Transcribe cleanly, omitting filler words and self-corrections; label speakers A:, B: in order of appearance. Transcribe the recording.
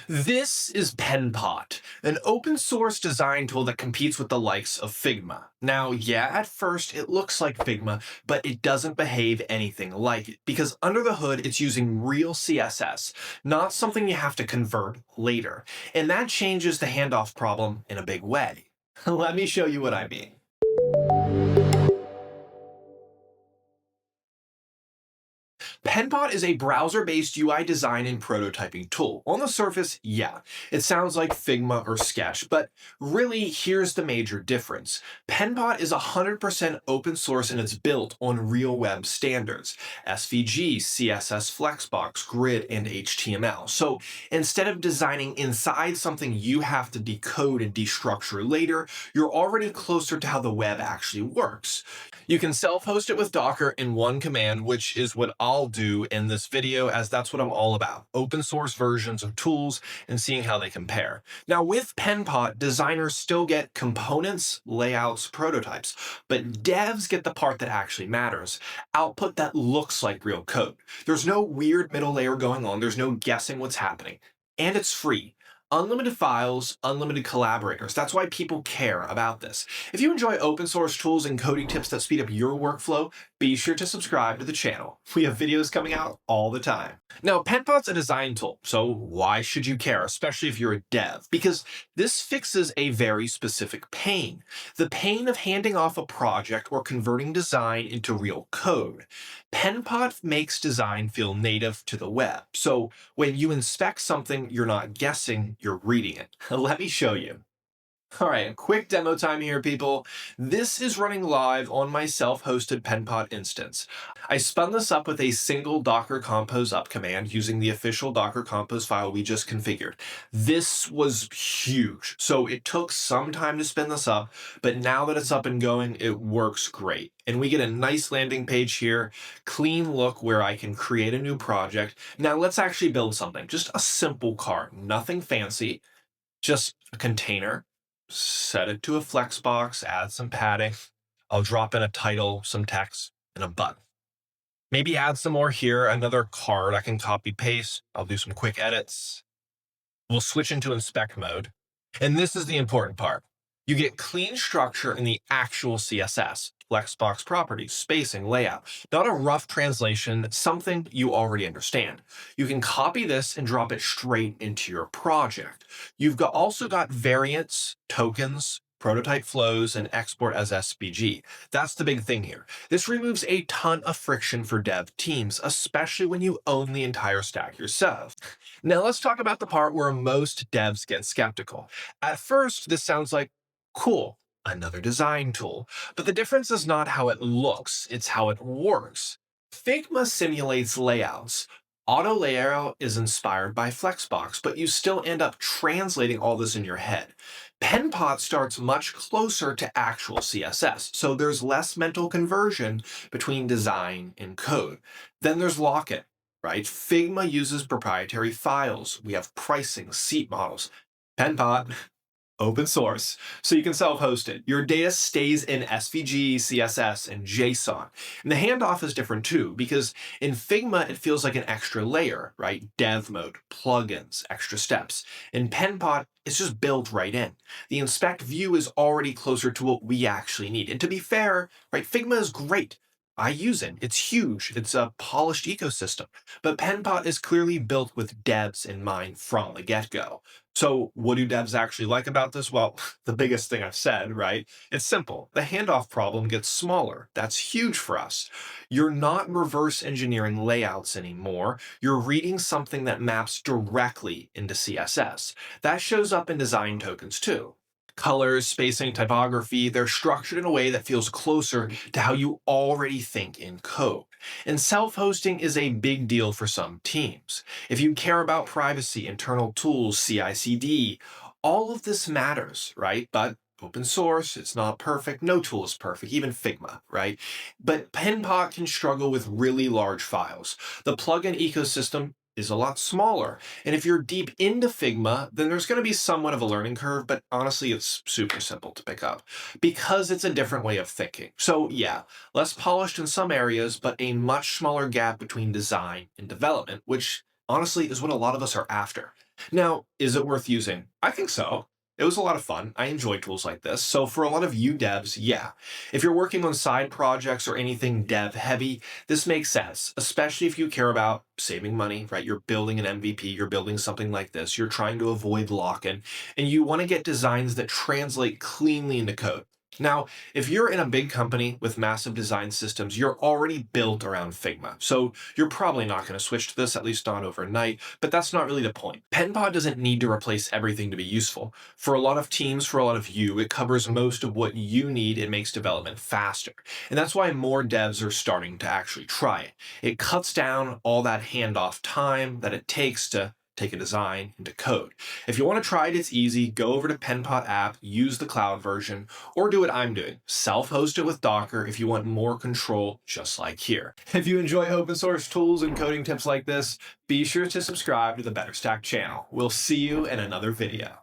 A: This is PenPot, an open source design tool that competes with the likes of Figma. Now, yeah, at first it looks like Figma, but it doesn't behave anything like it because under the hood it's using real CSS, not something you have to convert later. And that changes the handoff problem in a big way. Let me show you what I mean. PenPot is a browser-based UI design and prototyping tool. On the surface, yeah, it sounds like Figma or Sketch, but really, here's the major difference. PenPot is 100% open source and it's built on real web standards, SVG, CSS Flexbox, Grid, and HTML. So instead of designing inside something you have to decode and destructure later, you're already closer to how the web actually works. You can self-host it with Docker in one command, which is what I'll do in this video, as that's what I'm all about. Open source versions of tools and seeing how they compare. Now with PenPot, designers still get components, layouts, prototypes, but devs get the part that actually matters. Output that looks like real code. There's no weird middle layer going on. There's no guessing what's happening. And it's free. Unlimited files, unlimited collaborators. That's why people care about this. If you enjoy open source tools and coding tips that speed up your workflow, be sure to subscribe to the channel. We have videos coming out all the time. Now, PenPot's a design tool, so why should you care, especially if you're a dev? Because this fixes a very specific pain. The pain of handing off a project or converting design into real code. PenPot makes design feel native to the web. So when you inspect something, you're not guessing, you're reading it. Let me show you. All right, quick demo time here, people. This is running live on my self-hosted PenPot instance. I spun this up with a single Docker compose up command using the official Docker compose file we just configured. This was huge, so it took some time to spin this up, but now that it's up and going, it works great. And we get a nice landing page here, clean look where I can create a new project. Now let's actually build something, just a simple cart, nothing fancy, just a container. Set it to a Flexbox, add some padding. I'll drop in a title, some text, and a button. Maybe add some more here, another card I can copy paste. I'll do some quick edits. We'll switch into inspect mode. And this is the important part. You get clean structure in the actual CSS, Flexbox properties, spacing, layout, not a rough translation, something you already understand. You can copy this and drop it straight into your project. You've also got variants, tokens, prototype flows, and export as SVG. That's the big thing here. This removes a ton of friction for dev teams, especially when you own the entire stack yourself. Now let's talk about the part where most devs get skeptical. At first, this sounds like, cool, another design tool. But the difference is not how it looks, it's how it works. Figma simulates layouts. Auto layout is inspired by Flexbox, but you still end up translating all this in your head. PenPot starts much closer to actual CSS, so there's less mental conversion between design and code. Then there's lock-in, right? Figma uses proprietary files. We have pricing, seat models. PenPot, open source, so you can self-host it. Your data stays in SVG, CSS, and JSON. And the handoff is different too, because in Figma, it feels like an extra layer, right? Dev mode, plugins, extra steps. In PenPot, it's just built right in. The inspect view is already closer to what we actually need. And to be fair, right, Figma is great. I use it. It's huge. It's a polished ecosystem. But PenPot is clearly built with devs in mind from the get-go. So what do devs actually like about this? Well, the biggest thing I've said, right? It's simple. The handoff problem gets smaller. That's huge for us. You're not reverse engineering layouts anymore. You're reading something that maps directly into CSS. That shows up in design tokens too. Colors, spacing, typography, they're structured in a way that feels closer to how you already think in code. And self-hosting is a big deal for some teams. If you care about privacy, internal tools, CI/CD, all of this matters, right? But open source, it's not perfect. No tool is perfect, even Figma, right? But PenPot can struggle with really large files. The plugin ecosystem is a lot smaller. And if you're deep into Figma, then there's going to be somewhat of a learning curve, but honestly, it's super simple to pick up because it's a different way of thinking. So yeah, less polished in some areas, but a much smaller gap between design and development, which honestly is what a lot of us are after. Now, is it worth using? I think so. It was a lot of fun. I enjoy tools like this. So, for a lot of you devs, yeah. If you're working on side projects or anything dev heavy, this makes sense, especially if you care about saving money, right? You're building an MVP, you're building something like this, you're trying to avoid lock in, and you want to get designs that translate cleanly into code. Now, if you're in a big company with massive design systems, you're already built around Figma. So you're probably not going to switch to this, at least not overnight, but that's not really the point. PenPot doesn't need to replace everything to be useful. For a lot of teams, for a lot of you, it covers most of what you need and makes development faster. And that's why more devs are starting to actually try it. It cuts down all that handoff time that it takes to take a design into code. If you want to try it, it's easy. Go over to PenPot app, use the cloud version, or do what I'm doing. Self-host it with Docker if you want more control, just like here. If you enjoy open source tools and coding tips like this, be sure to subscribe to the Better Stack channel. We'll see you in another video.